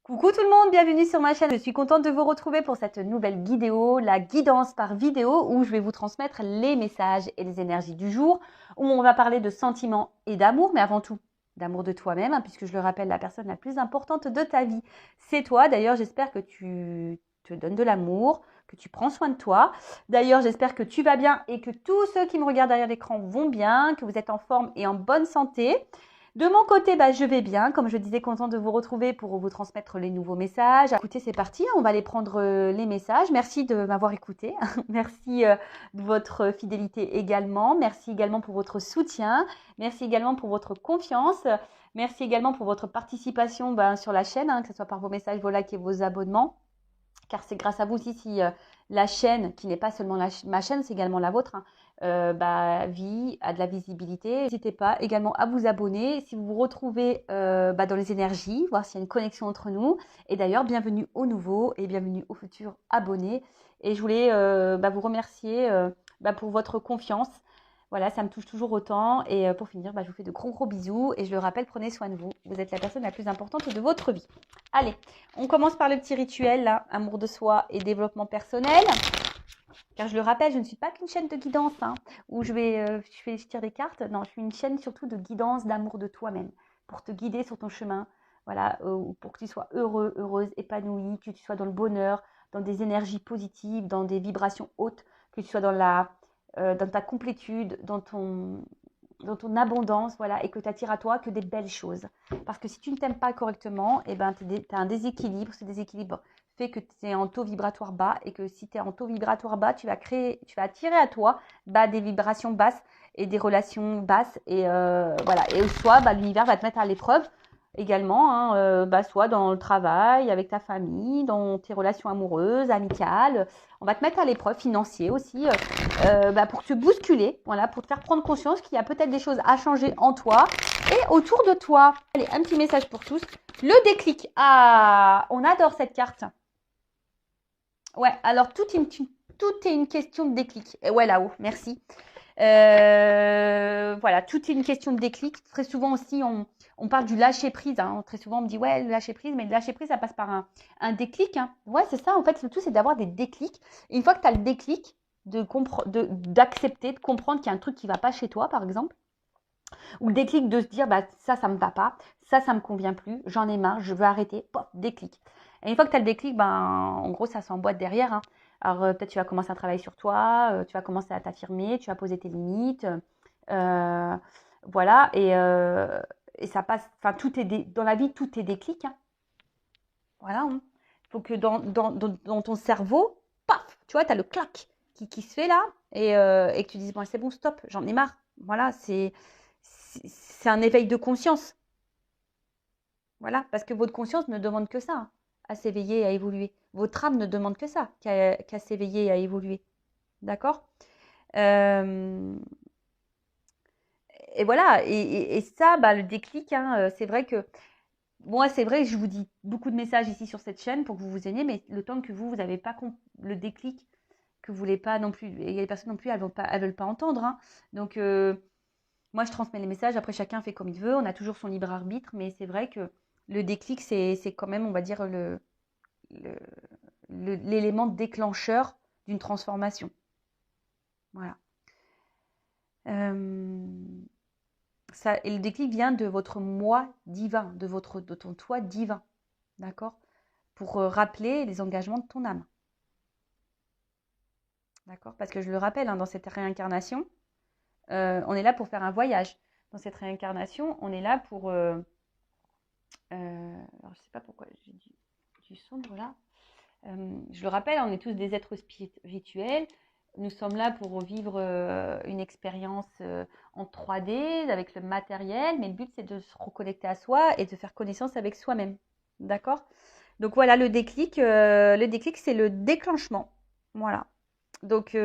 Coucou tout le monde, bienvenue sur ma chaîne. Je suis contente de vous retrouver pour cette nouvelle vidéo, la guidance par vidéo, où je vais vous transmettre les messages et les énergies du jour, où on va parler de sentiments et d'amour, mais avant tout d'amour de toi-même, puisque je le rappelle, la personne la plus importante de ta vie, c'est toi. D'ailleurs, j'espère que tu te donnes de l'amour, que tu prends soin de toi. D'ailleurs, j'espère que tu vas bien et que tous ceux qui me regardent derrière l'écran vont bien, que vous êtes en forme et en bonne santé. De mon côté, je vais bien. Comme je disais, content de vous retrouver pour vous transmettre les nouveaux messages. Écoutez, c'est parti. On va aller prendre les messages. Merci de m'avoir écouté. Merci de votre fidélité également. Merci également pour votre soutien. Merci également pour votre confiance. Merci également pour votre participation sur la chaîne, que ce soit par vos messages, vos likes et vos abonnements. Car c'est grâce à vous aussi si la chaîne, qui n'est pas seulement ma chaîne, c'est également la vôtre, vit, a de la visibilité. N'hésitez pas également à vous abonner si vous vous retrouvez dans les énergies, voir s'il y a une connexion entre nous. Et d'ailleurs, bienvenue aux nouveaux et bienvenue aux futurs abonnés. Et je voulais vous remercier pour votre confiance. Voilà, ça me touche toujours autant. Et pour finir, je vous fais de gros bisous. Et je le rappelle, prenez soin de vous. Vous êtes la personne la plus importante de votre vie. Allez, on commence par le petit rituel, là, amour de soi et développement personnel. Car je le rappelle, je ne suis pas qu'une chaîne de guidance où je tire des cartes. Non, je suis une chaîne surtout de guidance, d'amour de toi-même, pour te guider sur ton chemin. Voilà, pour que tu sois heureux, heureuse, épanoui, que tu sois dans le bonheur, dans des énergies positives, dans des vibrations hautes, que tu sois dans ta complétude, dans ton abondance, voilà, et que tu attires à toi que des belles choses. Parce que si tu ne t'aimes pas correctement, tu as un déséquilibre. Ce déséquilibre fait que tu es en taux vibratoire bas, et que si tu es en taux vibratoire bas, tu vas attirer à toi des vibrations basses et des relations basses. Et voilà. Et soit l'univers va te mettre à l'épreuve également, soit dans le travail, avec ta famille, dans tes relations amoureuses, amicales. On va te mettre à l'épreuve, financier aussi, pour te bousculer, voilà, pour te faire prendre conscience qu'il y a peut-être des choses à changer en toi et autour de toi. Allez, un petit message pour tous. Le déclic. Ah, on adore cette carte. Ouais, alors tout est une question de déclic. Et ouais, là-haut, merci. Voilà, tout est une question de déclic. Très souvent aussi, on parle du lâcher prise. Très souvent, on me dit, ouais, le lâcher prise, mais le lâcher prise, ça passe par un déclic. Ouais, c'est ça. En fait, le tout, c'est d'avoir des déclics. Et une fois que tu as le déclic, d'accepter, de comprendre qu'il y a un truc qui ne va pas chez toi, par exemple, ou le déclic de se dire, ça me va pas, ça me convient plus, j'en ai marre, je veux arrêter, pop, déclic. Et une fois que tu as le déclic, en gros, ça s'emboîte derrière. Alors, peut-être tu vas commencer un travail sur toi, tu vas commencer à t'affirmer, tu vas poser tes limites. Voilà, et ça passe, tout est dans la vie, tout est déclic. Voilà. Il faut que dans ton cerveau, paf, tu vois, tu as le clac qui se fait là, et que tu dises, bon, c'est bon, stop, j'en ai marre. Voilà, c'est un éveil de conscience. Voilà, parce que votre conscience ne demande que ça, à s'éveiller et à évoluer. Votre âme ne demande que ça, qu'à s'éveiller et à évoluer. D'accord. Et voilà, et ça, le déclic, c'est vrai que moi, c'est vrai que je vous dis beaucoup de messages ici sur cette chaîne pour que vous vous ayez, mais le temps que vous n'avez pas le déclic, que vous voulez pas non plus, et les personnes non plus, elles veulent pas entendre. Donc, moi, je transmets les messages, après chacun fait comme il veut, on a toujours son libre arbitre, mais c'est vrai que le déclic, c'est quand même, on va dire, l'élément déclencheur d'une transformation. Voilà. Et le déclic vient de votre moi divin, de ton toi divin, d'accord, pour rappeler les engagements de ton âme. D'accord. Parce que je le rappelle, dans cette réincarnation, on est là pour faire un voyage. Dans cette réincarnation, on est là pour... alors, je ne sais pas pourquoi j'ai du sombre là. Je le rappelle, on est tous des êtres spirituels. Nous sommes là pour vivre une expérience en 3D avec le matériel, mais le but, c'est de se reconnecter à soi et de faire connaissance avec soi-même. D'accord. Donc voilà, le déclic, c'est le déclenchement. Voilà. Donc,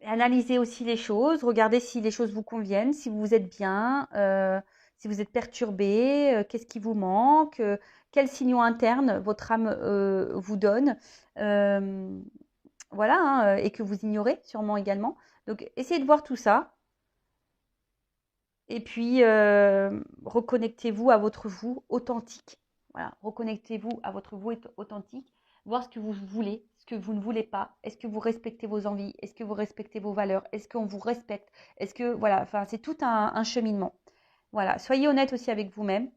analysez aussi les choses, regardez si les choses vous conviennent, si vous êtes bien, si vous êtes perturbé, qu'est-ce qui vous manque, quels signaux internes votre âme vous donne, voilà, et que vous ignorez sûrement également. Donc, essayez de voir tout ça. Et puis, reconnectez-vous à votre vous authentique. Voilà, reconnectez-vous à votre vous authentique, voir ce que vous voulez, ce que vous ne voulez pas. Est-ce que vous respectez vos envies? Est-ce que vous respectez vos valeurs? Est-ce qu'on vous respecte? Est-ce que, voilà, enfin, c'est tout un cheminement. Voilà, soyez honnête aussi avec vous-même.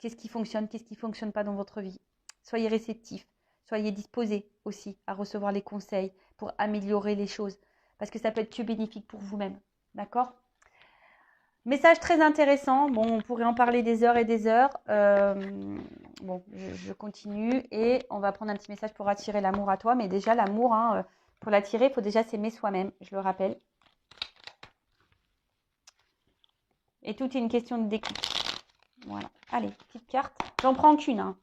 Qu'est-ce qui fonctionne pas dans votre vie? Soyez réceptif, soyez disposé aussi à recevoir les conseils pour améliorer les choses. Parce que ça peut être que bénéfique pour vous-même. D'accord? Message très intéressant. Bon, on pourrait en parler des heures et des heures. Bon, je continue et on va prendre un petit message pour attirer l'amour à toi. Mais déjà, l'amour, hein, pour l'attirer, il faut déjà s'aimer soi-même. Je le rappelle. Et tout est une question de déclic. Voilà. Allez, petite carte. J'en prends qu'une, hein,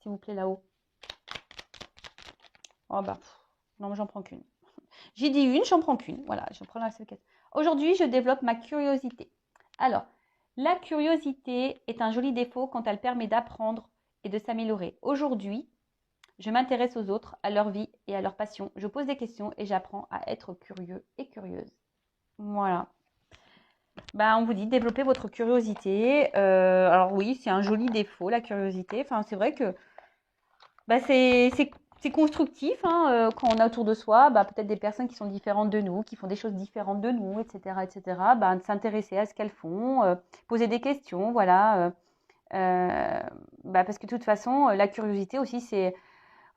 s'il vous plaît, là-haut. Oh bah, non, j'en prends qu'une. J'ai dit une, j'en prends qu'une. Voilà, je prends la seule carte. Aujourd'hui, je développe ma curiosité. Alors, la curiosité est un joli défaut quand elle permet d'apprendre et de s'améliorer. Aujourd'hui, je m'intéresse aux autres, à leur vie et à leurs passions. Je pose des questions et j'apprends à être curieux et curieuse. Voilà. Bah, on vous dit développer votre curiosité. Alors oui, c'est un joli défaut, la curiosité. Enfin, c'est vrai que bah, c'est constructif, hein, quand on a autour de soi bah, peut-être des personnes qui sont différentes de nous, qui font des choses différentes de nous, etc. etc. Bah, de s'intéresser à ce qu'elles font, poser des questions, voilà. Bah, parce que de toute façon, la curiosité aussi, c'est...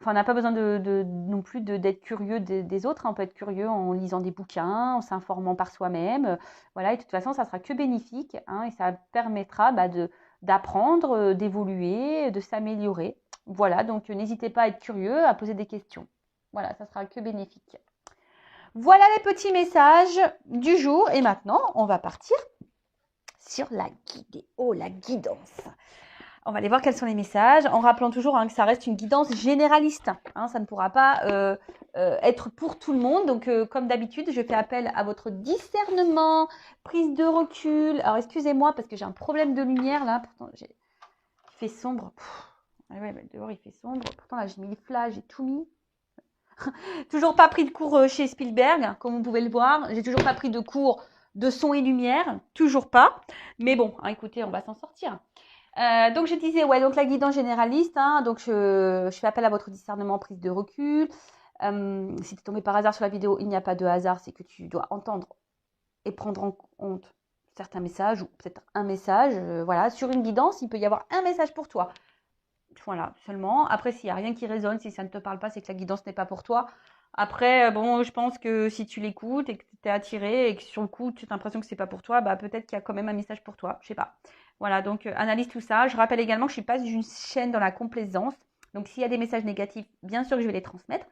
Enfin, on n'a pas besoin non plus d'être curieux des autres, hein. On peut être curieux en lisant des bouquins, en s'informant par soi-même. Voilà, et de toute façon, ça sera que bénéfique, hein, et ça permettra bah, d'apprendre, d'évoluer, de s'améliorer. Voilà, donc n'hésitez pas à être curieux, à poser des questions. Voilà, ça sera que bénéfique. Voilà les petits messages du jour. Et maintenant, on va partir sur la guidée, la guidance. On va aller voir quels sont les messages, en rappelant toujours hein, que ça reste une guidance généraliste. Hein, ça ne pourra pas être pour tout le monde. Donc, comme d'habitude, je fais appel à votre discernement, prise de recul. Alors, excusez-moi parce que j'ai un problème de lumière là. Pourtant, il fait sombre. Ouais, bah, dehors, il fait sombre. Pourtant, là, j'ai mis les flashs, j'ai tout mis. Toujours pas pris de cours chez Spielberg, comme vous pouvez le voir. J'ai toujours pas pris de cours de son et lumière. Toujours pas. Mais bon, hein, écoutez, on va s'en sortir. Donc je disais, ouais, donc la guidance généraliste, hein, donc je fais appel à votre discernement, prise de recul. Si tu es tombé par hasard sur la vidéo, il n'y a pas de hasard, c'est que tu dois entendre et prendre en compte certains messages ou peut-être un message. Voilà, sur une guidance, il peut y avoir un message pour toi. Voilà, seulement. Après, s'il n'y a rien qui résonne, si ça ne te parle pas, c'est que la guidance n'est pas pour toi. Après, bon, je pense que si tu l'écoutes et que tu es attiré et que sur le coup, tu as l'impression que c'est pas pour toi, bah peut-être qu'il y a quand même un message pour toi. Je sais pas. Voilà, donc analyse tout ça. Je rappelle également que je suis pas une chaîne dans la complaisance. Donc s'il y a des messages négatifs, bien sûr que je vais les transmettre.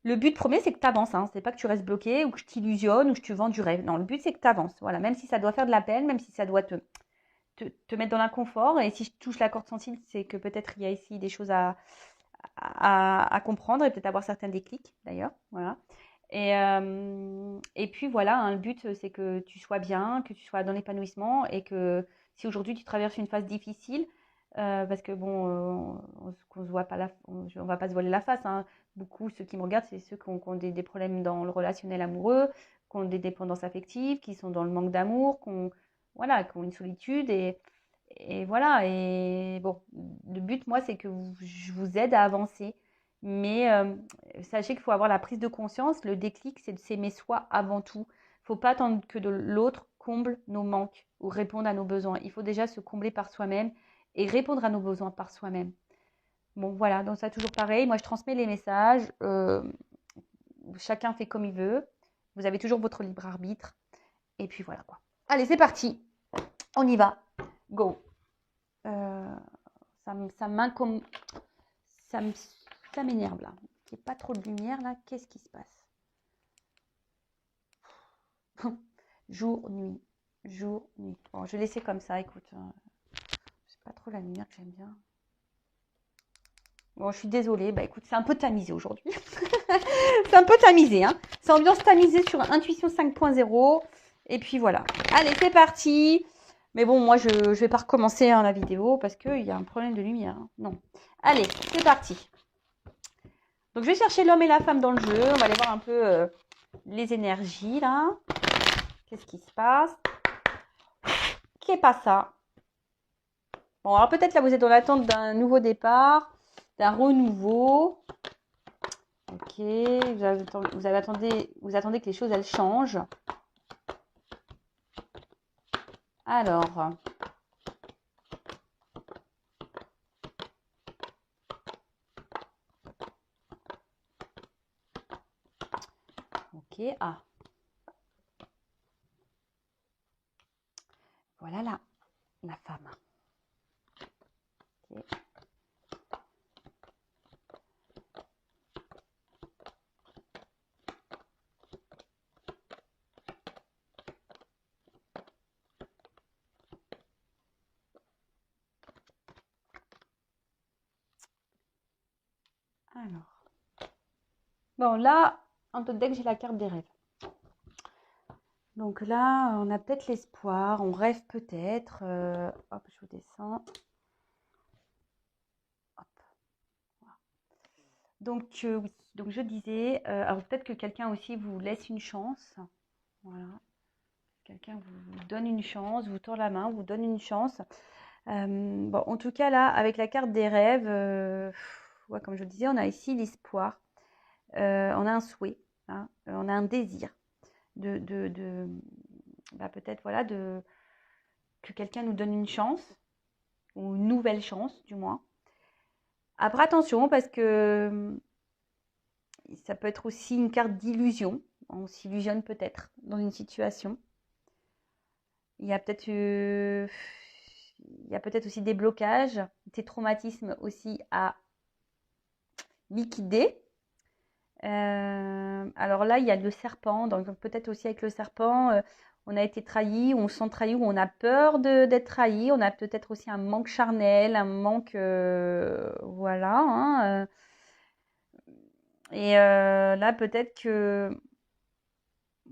Le but premier, c'est que tu avances. Hein. C'est pas que tu restes bloqué ou que je t'illusionne ou que je te vends du rêve. Non, le but, c'est que tu avances. Voilà, même si ça doit faire de la peine, même si ça doit te mettre dans l'inconfort. Et si je touche la corde sensible, c'est que peut-être il y a ici des choses à comprendre et peut-être avoir certains déclics d'ailleurs. Voilà. Et puis voilà, hein, le but c'est que tu sois bien, que tu sois dans l'épanouissement et que si aujourd'hui tu traverses une phase difficile, parce que bon, on se voit pas on va pas se voiler la face. Hein. Beaucoup, ceux qui me regardent, c'est ceux qui ont des problèmes dans le relationnel amoureux, qui ont des dépendances affectives, qui sont dans le manque d'amour, voilà, qui ont une solitude et voilà. Et bon, le but, moi, c'est que je vous aide à avancer. Mais sachez qu'il faut avoir la prise de conscience. Le déclic, c'est de s'aimer soi avant tout. Il ne faut pas attendre que de l'autre comble nos manques ou réponde à nos besoins. Il faut déjà se combler par soi-même et répondre à nos besoins par soi-même. Bon, voilà, donc ça toujours pareil. Moi, je transmets les messages. Chacun fait comme il veut. Vous avez toujours votre libre arbitre. Et puis voilà quoi. Allez, c'est parti. On y va. Go. Ça m'énerve là. Il n'y a pas trop de lumière là. Qu'est-ce qui se passe? Jour, nuit. Jour, nuit. Bon, je vais laisser comme ça, écoute. C'est pas trop la lumière que j'aime bien. Bon, je suis désolée. Bah écoute, c'est un peu tamisé aujourd'hui. C'est un peu tamisé, hein. C'est ambiance tamisée sur Intuition 5.0. Et puis voilà. Allez, c'est parti. Mais bon, moi, je ne vais pas recommencer hein, la vidéo parce qu'il y a un problème de lumière. Hein. Non. Allez, c'est parti. Donc, je vais chercher l'homme et la femme dans le jeu. On va aller voir un peu les énergies, là. Qu'est-ce qui se passe? Qui est pas ça? Bon, alors peut-être là, vous êtes dans l'attente d'un nouveau départ, d'un renouveau. Ok, vous attendez que les choses, elles changent. Alors, ok, ah, voilà la femme. Ok. Alors, bon là, en tout deck, j'ai la carte des rêves. Donc là, on a peut-être l'espoir, on rêve peut-être. Hop, je vous descends. Hop. Voilà. Donc oui, donc je disais, alors peut-être que quelqu'un aussi vous laisse une chance. Voilà. Quelqu'un vous donne une chance, vous tord la main, vous donne une chance. Bon, en tout cas là, avec la carte des rêves, ouais, comme je le disais, on a ici l'espoir. On a un souhait, hein, on a un désir bah, peut-être voilà, que quelqu'un nous donne une chance, ou une nouvelle chance du moins. Après attention, parce que ça peut être aussi une carte d'illusion. On s'illusionne peut-être dans une situation. Il y a peut-être aussi des blocages, des traumatismes aussi à liquider. Alors là, il y a le serpent, donc peut-être aussi avec le serpent, on a été trahi, on se sent trahi, ou on a peur d'être trahi, on a peut-être aussi un manque charnel, un manque, voilà. Hein, et là, peut-être que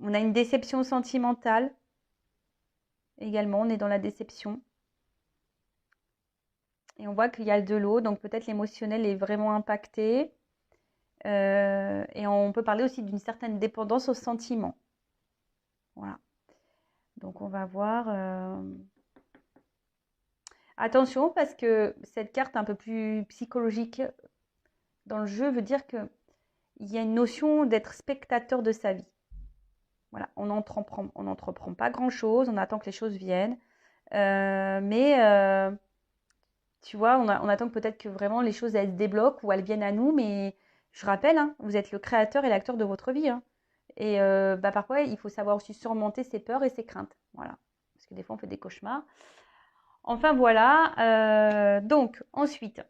on a une déception sentimentale également, on est dans la déception. Et on voit qu'il y a de l'eau, donc peut-être l'émotionnel est vraiment impacté. Et on peut parler aussi d'une certaine dépendance aux sentiments. Voilà. Donc on va voir. Attention, parce que cette carte un peu plus psychologique dans le jeu veut dire qu'il y a une notion d'être spectateur de sa vie. Voilà, on n'entreprend pas grand-chose, on attend que les choses viennent. Mais tu vois, on attend peut-être que vraiment les choses elles se débloquent ou elles viennent à nous. Mais je rappelle, hein, vous êtes le créateur et l'acteur de votre vie. Hein. Et bah, parfois, il faut savoir aussi surmonter ses peurs et ses craintes. Voilà. Parce que des fois, on fait des cauchemars. Enfin, voilà. Donc, ensuite,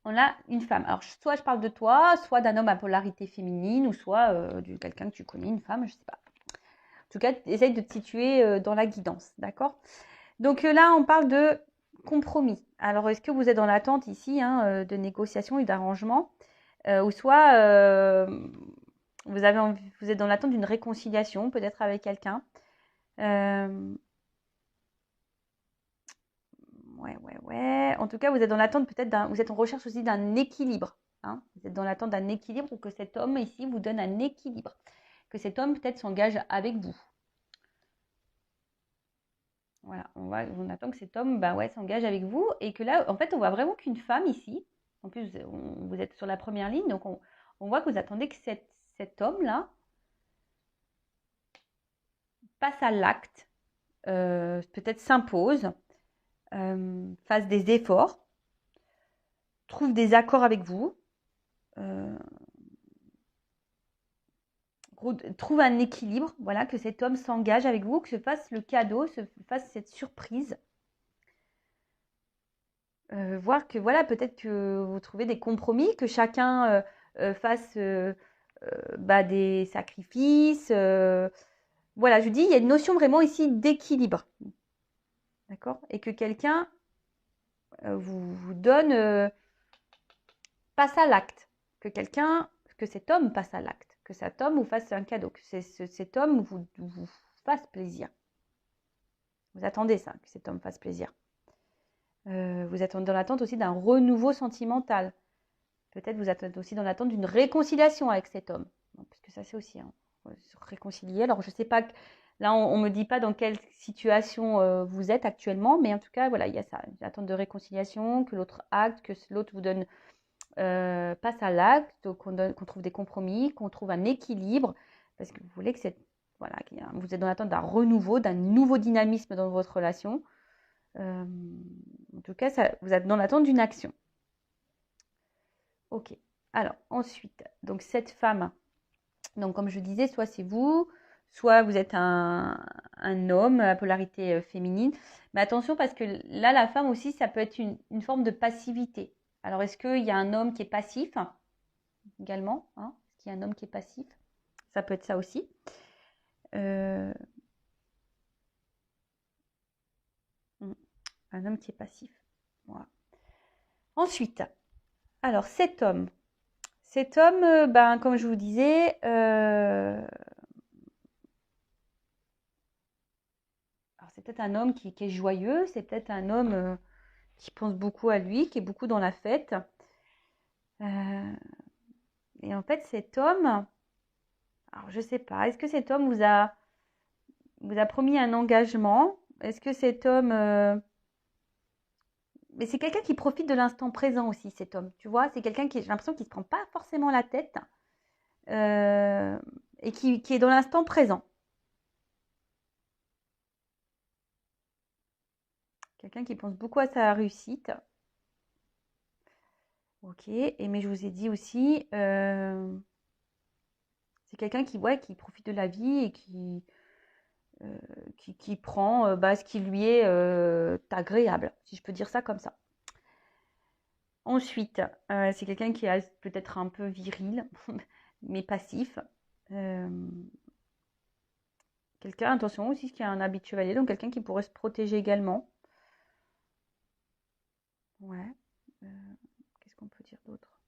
on a une femme. Alors, soit je parle de toi, soit d'un homme à polarité féminine, ou soit de quelqu'un que tu connais, une femme, je ne sais pas. En tout cas, essaye de te situer dans la guidance, d'accord? Donc là, on parle de compromis. Alors, est-ce que vous êtes dans l'attente ici de négociation et d'arrangement, ou soit vous êtes dans l'attente d'une réconciliation, peut-être avec quelqu'un. Ouais. En tout cas, vous êtes dans l'attente vous êtes en recherche aussi d'un équilibre. Hein. Vous êtes dans l'attente d'un équilibre, ou que cet homme ici vous donne un équilibre. Que cet homme peut-être s'engage avec vous. Voilà, on attend que cet homme s'engage avec vous, et que là, en fait, on voit vraiment qu'une femme ici, en plus, vous êtes sur la première ligne, donc on voit que vous attendez que cet homme-là passe à l'acte, peut-être s'impose, fasse des efforts, trouve des accords avec vous, trouve un équilibre, voilà, que cet homme s'engage avec vous, que se fasse le cadeau, se fasse cette surprise. Voir que voilà, peut-être que vous trouvez des compromis, que chacun fasse des sacrifices. Voilà, je dis, il y a une notion vraiment ici d'équilibre. D'accord? Et que quelqu'un vous donne, passe à l'acte. Que cet homme passe à l'acte. Que cet homme vous fasse un cadeau. Que cet homme vous fasse plaisir. Vous attendez ça, que cet homme fasse plaisir. Vous êtes dans l'attente aussi d'un renouveau sentimental. Peut-être vous êtes aussi dans l'attente d'une réconciliation avec cet homme. Parce que ça, c'est aussi se réconcilier. Alors, je ne sais pas Là, on ne me dit pas dans quelle situation vous êtes actuellement, mais en tout cas, voilà, il y a ça. L'attente de réconciliation, que l'autre acte, que l'autre vous donne, passe à l'acte, qu'on trouve des compromis, qu'on trouve un équilibre, parce que vous voulez que voilà, vous êtes dans l'attente d'un renouveau, d'un nouveau dynamisme dans votre relation. En tout cas, vous êtes dans l'attente d'une action. Ok. Alors, ensuite, donc cette femme, donc comme je disais, soit c'est vous, soit vous êtes un homme à polarité féminine. Mais attention parce que là, la femme aussi, ça peut être une forme de passivité. Alors, est-ce qu'il y a un homme qui est passif également, hein? Est-ce qu'il y a un homme qui est passif? Ça peut être ça aussi. Un homme qui est passif. Voilà. Ensuite, alors cet homme, ben, comme je vous disais, alors c'est peut-être un homme qui est joyeux, c'est peut-être un homme qui pense beaucoup à lui, qui est beaucoup dans la fête. Et en fait, cet homme, alors je sais pas, est-ce que cet homme vous a promis un engagement? Est-ce que cet homme, mais c'est quelqu'un qui profite de l'instant présent aussi, cet homme. Tu vois, c'est quelqu'un qui, j'ai l'impression qu'il ne se prend pas forcément la tête et qui est dans l'instant présent. Quelqu'un qui pense beaucoup à sa réussite. Ok, et mais je vous ai dit aussi, c'est quelqu'un qui profite de la vie et qui prend ce qui lui est agréable, si je peux dire ça comme ça. Ensuite, c'est quelqu'un qui est peut-être un peu viril, mais passif. Quelqu'un, attention aussi, qui a un habit de chevalier, donc quelqu'un qui pourrait se protéger également. Ouais. Qu'est-ce qu'on peut dire d'autre?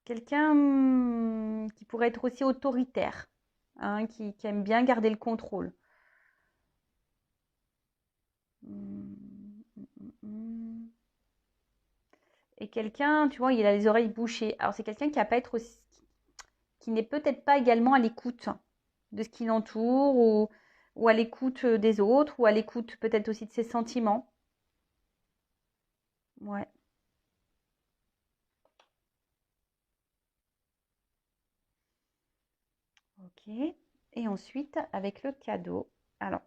Quelqu'un qui pourrait être aussi autoritaire, hein, qui aime bien garder le contrôle. Et quelqu'un, tu vois, il a les oreilles bouchées. Alors c'est quelqu'un qui a pas être aussi, qui n'est peut-être pas également à l'écoute de ce qui l'entoure ou à l'écoute des autres ou à l'écoute peut-être aussi de ses sentiments. Ouais. Ok. Et ensuite, avec le cadeau. Alors,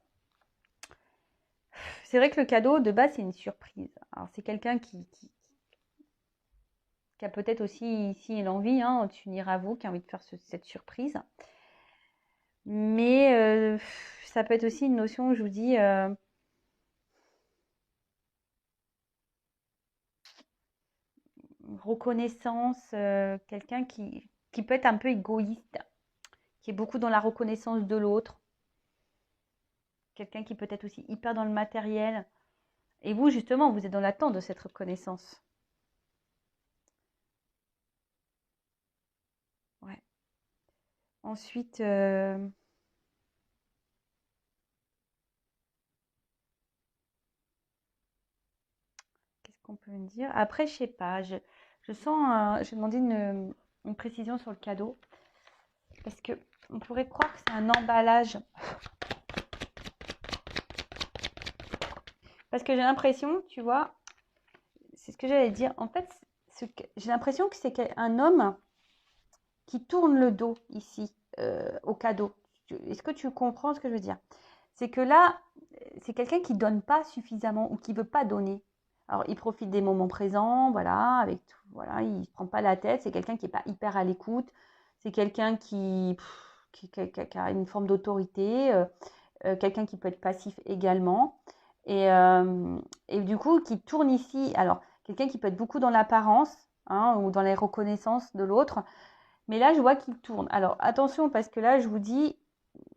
c'est vrai que le cadeau, de base, c'est une surprise. Alors, c'est quelqu'un qui a peut-être aussi ici l'envie, hein, tu n'iras à vous, qui a envie de faire cette surprise. Mais ça peut être aussi une notion, je vous dis, reconnaissance, quelqu'un qui peut être un peu égoïste, qui est beaucoup dans la reconnaissance de l'autre, quelqu'un qui peut être aussi hyper dans le matériel. Et vous, justement, vous êtes dans l'attente de cette reconnaissance. Ouais. Ensuite, qu'est-ce qu'on peut me dire? Après, je sais pas, je sens, j'ai demandé une précision sur le cadeau, parce que on pourrait croire que c'est un emballage. Parce que j'ai l'impression, tu vois, c'est ce que j'allais dire. En fait, j'ai l'impression que c'est un homme qui tourne le dos ici au cadeau. Est-ce que tu comprends ce que je veux dire? C'est que là, c'est quelqu'un qui donne pas suffisamment ou qui veut pas donner. Alors, il profite des moments présents, voilà, avec tout, voilà, il se prend pas la tête. C'est quelqu'un qui est pas hyper à l'écoute. C'est quelqu'un qui a une forme d'autorité, quelqu'un qui peut être passif également. Et du coup, qui tourne ici. Alors, quelqu'un qui peut être beaucoup dans l'apparence, hein, ou dans les reconnaissances de l'autre. Mais là, je vois qu'il tourne. Alors, attention, parce que là, je vous dis,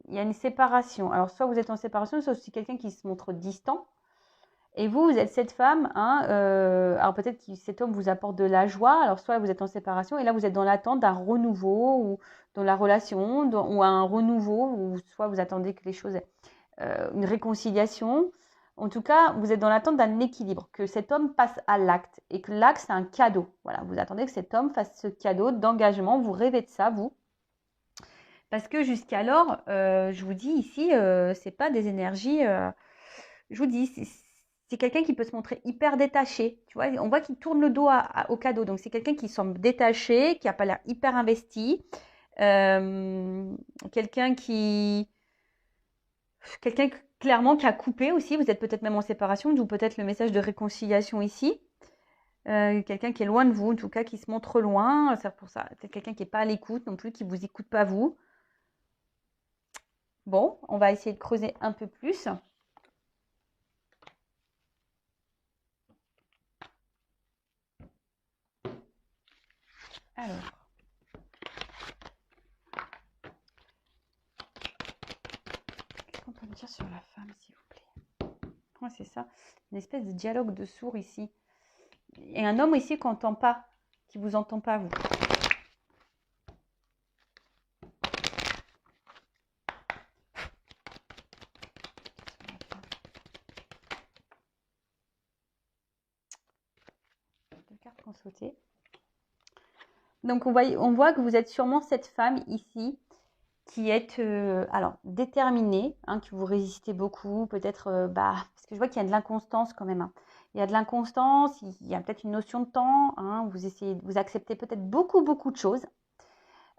il y a une séparation. Alors, soit vous êtes en séparation, soit c'est quelqu'un qui se montre distant. Et vous êtes cette femme, hein, alors peut-être que cet homme vous apporte de la joie. Alors, soit vous êtes en séparation, et là, vous êtes dans l'attente d'un renouveau, ou dans la relation, ou un renouveau, ou soit vous attendez que les choses, une réconciliation. En tout cas, vous êtes dans l'attente d'un équilibre, que cet homme passe à l'acte, et que l'acte, c'est un cadeau. Voilà, vous attendez que cet homme fasse ce cadeau d'engagement, vous rêvez de ça, vous. Parce que jusqu'alors, je vous dis ici, c'est pas des énergies, je vous dis, c'est quelqu'un qui peut se montrer hyper détaché. Tu vois, on voit qu'il tourne le dos au cadeau. Donc, c'est quelqu'un qui semble détaché, qui n'a pas l'air hyper investi. Quelqu'un clairement qui a coupé aussi. Vous êtes peut-être même en séparation, d'où peut-être le message de réconciliation ici. Quelqu'un qui est loin de vous, en tout cas qui se montre loin. C'est pour ça. Peut-être quelqu'un qui n'est pas à l'écoute non plus, qui ne vous écoute pas vous. Bon, on va essayer de creuser un peu plus. Alors. Qu'est-ce qu'on peut me dire sur la femme, s'il vous plaît? Ouais, c'est ça. Une espèce de dialogue de sourds ici. Et un homme ici qu'on n'entend pas, qui vous entend pas, vous. Deux cartes qu'on sautait. Donc, on voit que vous êtes sûrement cette femme ici qui est alors déterminée, hein, que vous résistez beaucoup, peut-être, parce que je vois qu'il y a de l'inconstance quand même. Hein. Il y a de l'inconstance, il y a peut-être une notion de temps. Hein, vous acceptez peut-être beaucoup de choses.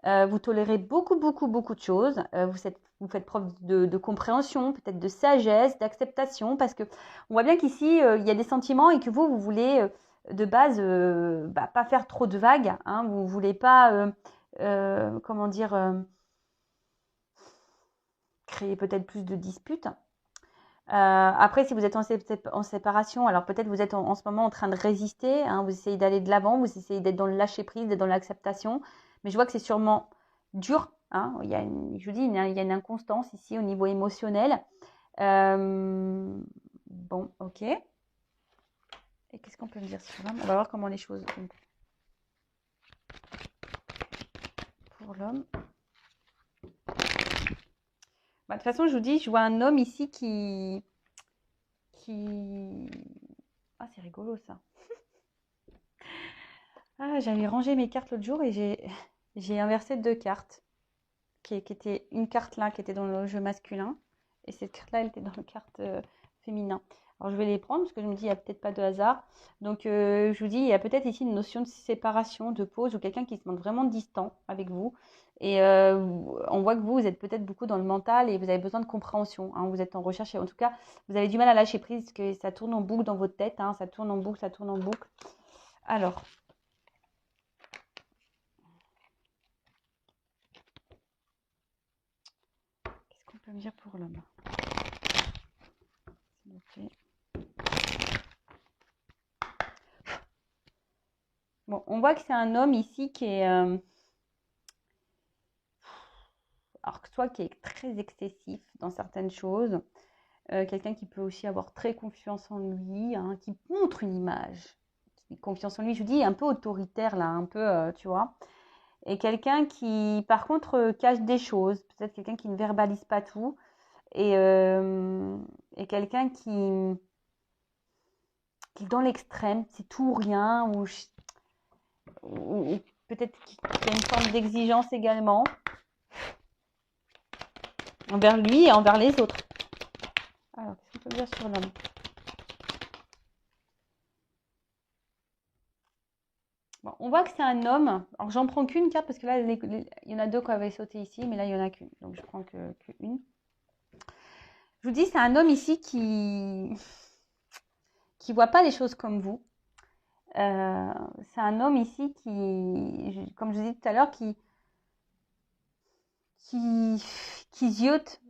Vous tolérez beaucoup de choses. Vous faites preuve de compréhension, peut-être de sagesse, d'acceptation, parce que on voit bien qu'ici, il y a des sentiments et que vous voulez de base pas faire trop de vagues. Hein, vous ne voulez pas, comment dire, créer peut-être plus de disputes. Après, si vous êtes en séparation, alors peut-être vous êtes en ce moment en train de résister, hein, vous essayez d'aller de l'avant, vous essayez d'être dans le lâcher-prise, d'être dans l'acceptation, mais je vois que c'est sûrement dur. Hein, je vous dis, il y a une inconstance ici au niveau émotionnel. Bon, ok. Et qu'est-ce qu'on peut me dire sur l'homme? On va voir comment les choses sont pour l'homme. De toute façon, je vous dis, je vois un homme ici qui... Ah, c'est rigolo ça. Ah, j'avais rangé mes cartes l'autre jour et j'ai inversé deux cartes. Qui était une carte là qui était dans le jeu masculin et cette carte là elle était dans le carte féminin. Alors je vais les prendre parce que je me dis il n'y a peut-être pas de hasard. Donc je vous dis il y a peut-être ici une notion de séparation, de pause ou quelqu'un qui se montre vraiment distant avec vous. Et on voit que vous êtes peut-être beaucoup dans le mental et vous avez besoin de compréhension. Hein, vous êtes en recherche et en tout cas vous avez du mal à lâcher prise parce que ça tourne en boucle dans votre tête. Hein, ça tourne en boucle, ça tourne en boucle. Alors. Qu'est-ce qu'on peut me dire pour l'homme? S'il vous plaît. Bon, on voit que c'est un homme ici qui est, alors soit qui est très excessif dans certaines choses, quelqu'un qui peut aussi avoir très confiance en lui, hein, qui montre une image, confiance en lui, je vous dis, un peu autoritaire là, un peu, tu vois, et quelqu'un qui, par contre, cache des choses, peut-être quelqu'un qui ne verbalise pas tout, et quelqu'un qui est dans l'extrême, c'est tout ou rien, ou peut-être qu'il y a une forme d'exigence également envers lui et envers les autres. Alors, qu'est-ce qu'on peut dire sur l'homme? Bon, on voit que c'est un homme. Alors, j'en prends qu'une carte parce que là, il y en a deux qui avaient sauté ici, mais là, il n'y en a qu'une. Donc, je prends qu'une. Je vous dis, c'est un homme ici qui voit pas les choses comme vous. C'est un homme ici qui, comme je vous disais tout à l'heure, qui ziote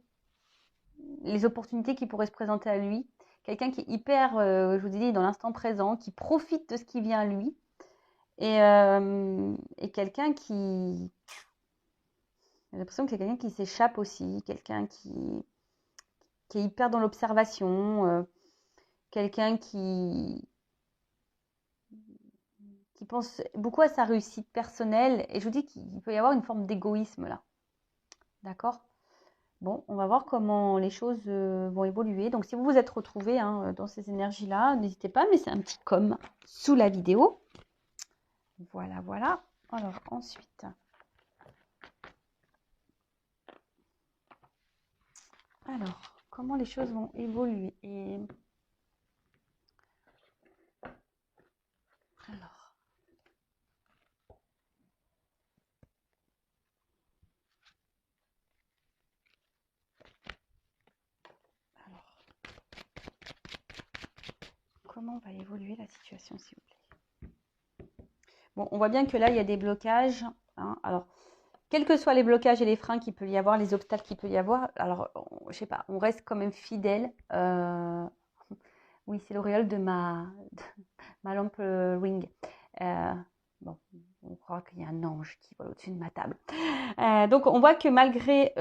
les opportunités qui pourraient se présenter à lui. Quelqu'un qui est hyper, je vous dis, dans l'instant présent, qui profite de ce qui vient à lui. Et quelqu'un qui... J'ai l'impression que c'est quelqu'un qui s'échappe aussi, quelqu'un qui est hyper dans l'observation, quelqu'un qui pense beaucoup à sa réussite personnelle. Et je vous dis qu'il peut y avoir une forme d'égoïsme là. D'accord? Bon, on va voir comment les choses vont évoluer. Donc, si vous vous êtes retrouvés hein, dans ces énergies-là, n'hésitez pas, mais c'est un petit com sous la vidéo. Voilà, voilà. Alors, ensuite, Alors, comment les choses vont évoluer? Alors, comment va évoluer la situation, s'il vous plaît? Bon, on voit bien que là, il y a des blocages. Hein. Alors, quels que soient les blocages et les freins qu'il peut y avoir, les obstacles qu'il peut y avoir, alors, je sais pas, on reste quand même fidèle. Oui, c'est l'auréole de ma lampe ring. Bon, on croit qu'il y a un ange qui vole au-dessus de ma table. Donc, on voit que malgré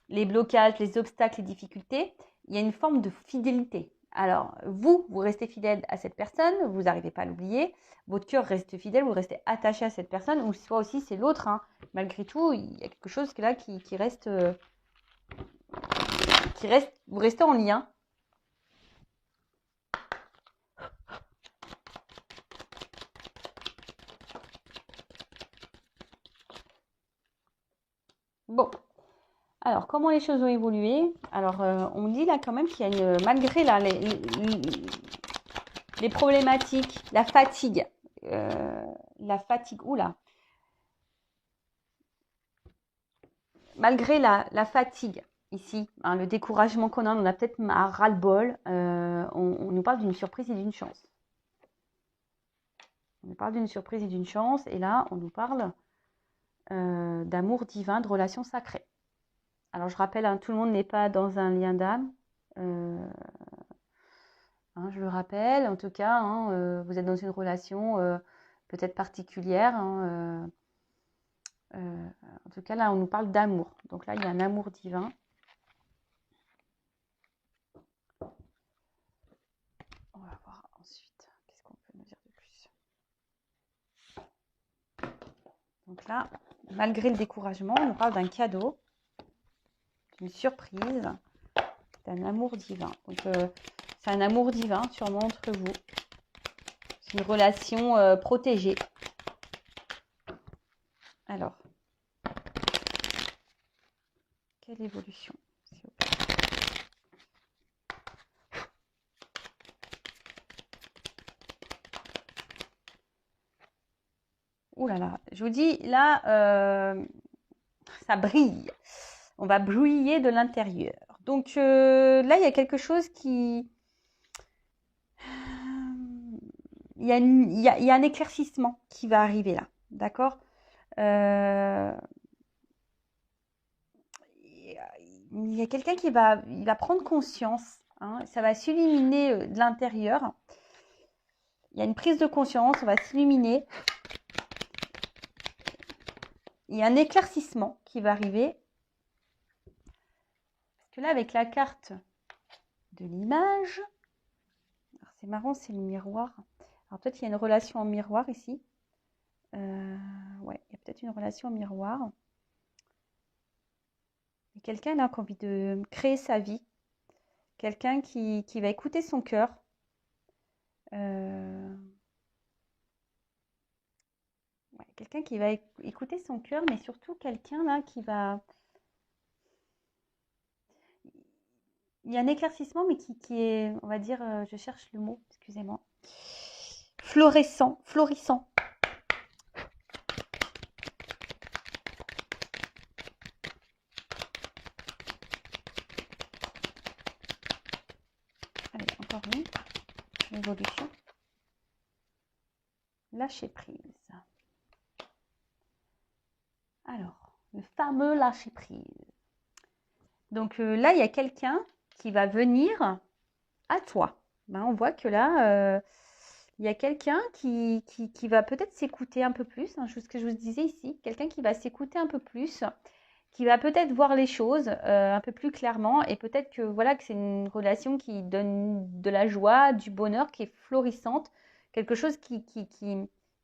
les blocages, les obstacles, les difficultés, il y a une forme de fidélité. Alors, vous restez fidèle à cette personne, vous n'arrivez pas à l'oublier, votre cœur reste fidèle, vous restez attaché à cette personne, ou soit aussi c'est l'autre. Hein. Malgré tout, il y a quelque chose là qui reste, vous restez en lien. Bon, alors comment les choses ont évolué? Alors, on dit là quand même qu'il y a malgré là, les problématiques, la fatigue, oula, malgré la fatigue ici, hein, le découragement qu'on a, on a peut-être un ras-le-bol, on nous parle d'une surprise et d'une chance. On nous parle d'une surprise et d'une chance, et là, on nous parle d'amour divin, de relations sacrées. Alors, je rappelle, hein, tout le monde n'est pas dans un lien d'âme. Hein, je le rappelle, en tout cas, hein, vous êtes dans une relation peut-être particulière. Hein, en tout cas, là, on nous parle d'amour. Donc là, il y a un amour divin. On va voir ensuite. Qu'est-ce qu'on peut nous dire de plus? Donc là, malgré le découragement, on nous parle d'un cadeau, d'une surprise, d'un amour divin. Donc, c'est un amour divin, sûrement entre vous. C'est une relation protégée. Alors, quelle évolution, s'il vous plaît? Ouh là là, je vous dis, là, ça brille. On va briller de l'intérieur. Donc là, il y a quelque chose qui... Il y a un éclaircissement qui va arriver là. D'accord? Il y a quelqu'un qui va prendre conscience. Hein, ça va s'illuminer de l'intérieur. Il y a une prise de conscience, on va s'illuminer. Il y a un éclaircissement qui va arriver. Parce que là, avec la carte de l'image, c'est marrant, c'est le miroir. Alors peut-être il y a une relation en miroir ici. Ouais, il y a peut-être une relation en miroir. Et quelqu'un là qui a envie de créer sa vie. Quelqu'un qui va écouter son cœur. Ouais, quelqu'un qui va écouter son cœur, mais surtout quelqu'un là qui va... Il y a un éclaircissement, mais qui est, on va dire, je cherche le mot, excusez-moi. Florissant. Allez, encore une évolution. Lâcher prise. Alors, le fameux lâcher prise. Donc là, il y a quelqu'un qui va venir à toi. Ben, on voit que là, il y a quelqu'un qui va peut-être s'écouter un peu plus, hein, ce que je vous disais ici, quelqu'un qui va s'écouter un peu plus, qui va peut-être voir les choses un peu plus clairement, et peut-être que voilà que c'est une relation qui donne de la joie, du bonheur, qui est florissante, quelque chose qui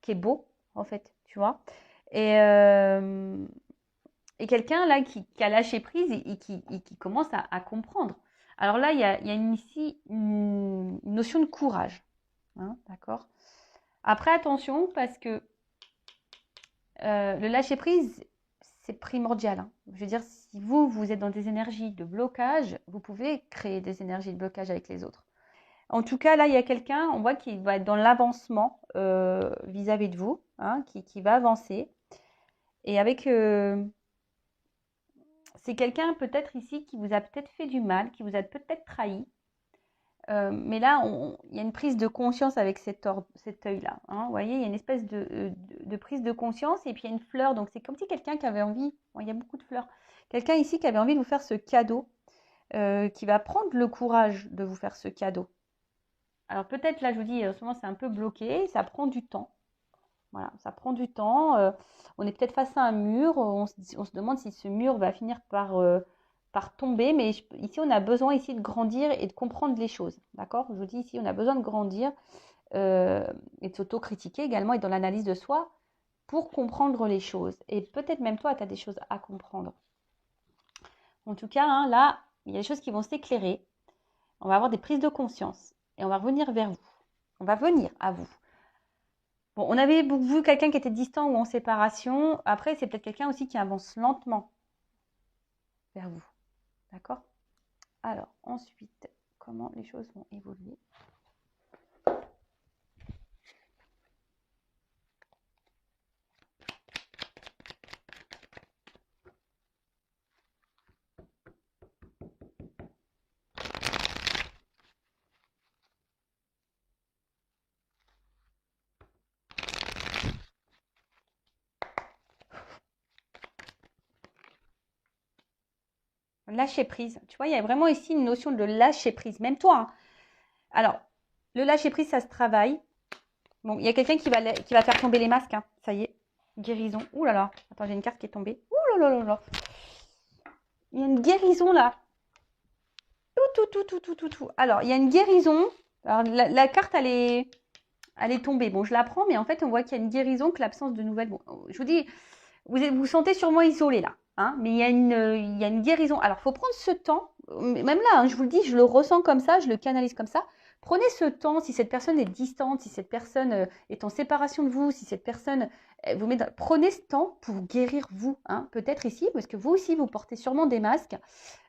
est beau en fait, tu vois. Et quelqu'un là qui a lâché prise et qui commence à comprendre. Alors là, il y a ici une notion de courage. Hein, d'accord? Après, attention, parce que le lâcher prise, c'est primordial, hein. Je veux dire, si vous êtes dans des énergies de blocage, vous pouvez créer des énergies de blocage avec les autres. En tout cas, là, il y a quelqu'un, on voit qu'il va être dans l'avancement vis-à-vis de vous, hein, qui va avancer. Et avec... c'est quelqu'un peut-être ici qui vous a peut-être fait du mal, qui vous a peut-être trahi. Mais là, il y a une prise de conscience avec cet œil-là, hein. Vous voyez, il y a une espèce de prise de conscience et puis il y a une fleur. Donc, c'est comme si quelqu'un qui avait envie, bon, il y a beaucoup de fleurs, quelqu'un ici qui avait envie de vous faire ce cadeau, qui va prendre le courage de vous faire ce cadeau. Alors, peut-être, là, je vous dis, en ce moment, c'est un peu bloqué, ça prend du temps. Voilà, ça prend du temps. On est peut-être face à un mur, on se demande si ce mur va finir par tomber, mais ici, on a besoin ici de grandir et de comprendre les choses, d'accord? Je vous dis ici, on a besoin de grandir et de s'auto-critiquer également et dans l'analyse de soi pour comprendre les choses. Et peut-être même toi, tu as des choses à comprendre. En tout cas, hein, là, il y a des choses qui vont s'éclairer. On va avoir des prises de conscience et on va revenir vers vous. On va venir à vous. Bon, on avait vu quelqu'un qui était distant ou en séparation. Après, c'est peut-être quelqu'un aussi qui avance lentement vers vous. D'accord? Alors, ensuite, comment les choses vont évoluer? Lâcher prise. Tu vois, il y a vraiment ici une notion de lâcher prise. Même toi, hein. Alors, le lâcher prise, ça se travaille. Bon, il y a quelqu'un qui va faire tomber les masques, hein. Ça y est. Guérison. Ouh là là. Attends, j'ai une carte qui est tombée. Ouh là là là là. Il y a une guérison là. Tout. Alors, il y a une guérison. Alors, la carte, elle est tombée. Bon, je la prends, mais en fait, on voit qu'il y a une guérison, que l'absence de nouvelles. Bon, je vous dis, vous sentez sûrement isolé là, hein, mais il y a une guérison. Alors, il faut prendre ce temps. Même là, hein, je vous le dis, je le ressens comme ça, je le canalise comme ça. Prenez ce temps, si cette personne est distante, si cette personne est en séparation de vous, si cette personne vous met prenez ce temps pour guérir vous, hein, peut-être ici, parce que vous aussi, vous portez sûrement des masques.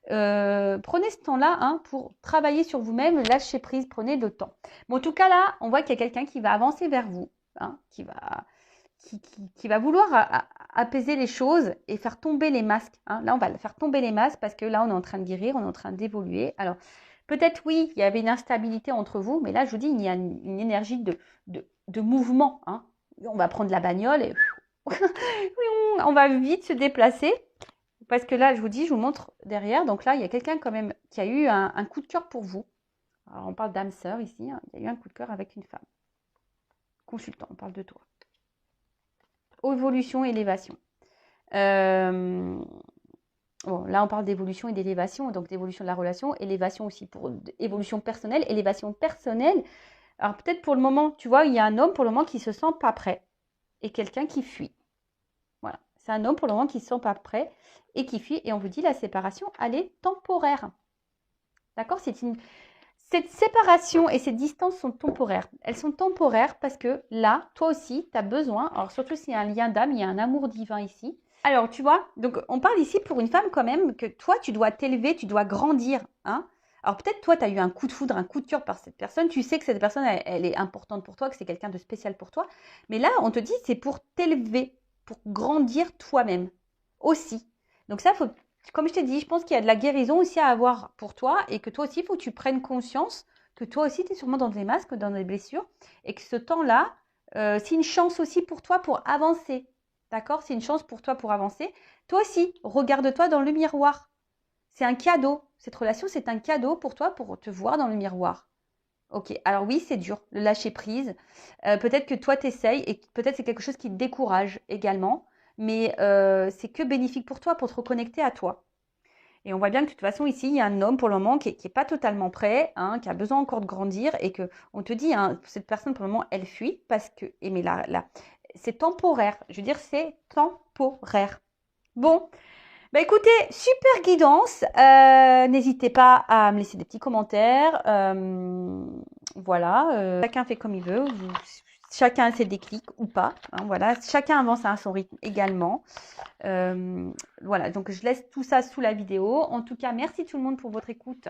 Prenez ce temps-là, hein, pour travailler sur vous-même, lâcher prise, prenez le temps. Bon, en tout cas, là, on voit qu'il y a quelqu'un qui va avancer vers vous, hein, qui va vouloir apaiser les choses et faire tomber les masques, hein. Là, on va faire tomber les masques parce que là, on est en train de guérir, on est en train d'évoluer. Alors, peut-être, oui, il y avait une instabilité entre vous, mais là, je vous dis, il y a une énergie de mouvement, hein. On va prendre la bagnole et on va vite se déplacer. Parce que là, je vous dis, je vous montre derrière. Donc là, il y a quelqu'un quand même qui a eu un coup de cœur pour vous. Alors, on parle d'âme sœur ici, hein. Il y a eu un coup de cœur avec une femme. Consultant, on parle de toi. Évolution, élévation. Bon, là, on parle d'évolution et d'élévation, donc d'évolution de la relation, élévation aussi pour évolution personnelle, élévation personnelle. Alors, peut-être pour le moment, tu vois, il y a un homme pour le moment qui ne se sent pas prêt et quelqu'un qui fuit. Voilà, c'est un homme pour le moment qui ne se sent pas prêt et qui fuit. Et on vous dit, la séparation, elle est temporaire. D'accord? Cette séparation et ces distances sont temporaires. Elles sont temporaires parce que là, toi aussi, tu as besoin, alors surtout s'il y a un lien d'âme, il y a un amour divin ici. Alors, tu vois, donc on parle ici pour une femme quand même que toi, tu dois t'élever, tu dois grandir, hein. Alors peut-être toi, tu as eu un coup de foudre, un coup de cœur par cette personne. Tu sais que cette personne, elle est importante pour toi, que c'est quelqu'un de spécial pour toi. Mais là, on te dit, c'est pour t'élever, pour grandir toi-même aussi. Donc ça, comme je t'ai dit, je pense qu'il y a de la guérison aussi à avoir pour toi et que toi aussi, il faut que tu prennes conscience que toi aussi, tu es sûrement dans des masques, dans des blessures et que ce temps-là, c'est une chance aussi pour toi pour avancer. D'accord? C'est une chance pour toi pour avancer. Toi aussi, regarde-toi dans le miroir. C'est un cadeau. Cette relation, c'est un cadeau pour toi pour te voir dans le miroir. Ok, alors oui, c'est dur, le lâcher prise. Peut-être que toi, tu essayes et peut-être c'est quelque chose qui te décourage également. Mais c'est que bénéfique pour toi, pour te reconnecter à toi. Et on voit bien que de toute façon, ici, il y a un homme pour le moment qui n'est pas totalement prêt, hein, qui a besoin encore de grandir et qu'on te dit, hein, cette personne pour le moment, elle fuit parce que, mais là, c'est temporaire. Je veux dire, c'est temporaire. Bon, bah écoutez, super guidance. N'hésitez pas à me laisser des petits commentaires. Voilà, chacun fait comme il veut. chacun a ses déclics ou pas. Hein, voilà, chacun avance à son rythme également. Voilà, donc je laisse tout ça sous la vidéo. En tout cas, merci tout le monde pour votre écoute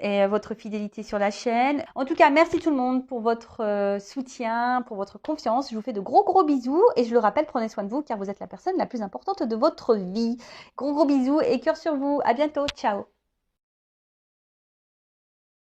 et votre fidélité sur la chaîne. En tout cas, merci tout le monde pour votre soutien, pour votre confiance. Je vous fais de gros bisous et je le rappelle, prenez soin de vous car vous êtes la personne la plus importante de votre vie. Gros bisous et cœur sur vous. À bientôt. Ciao.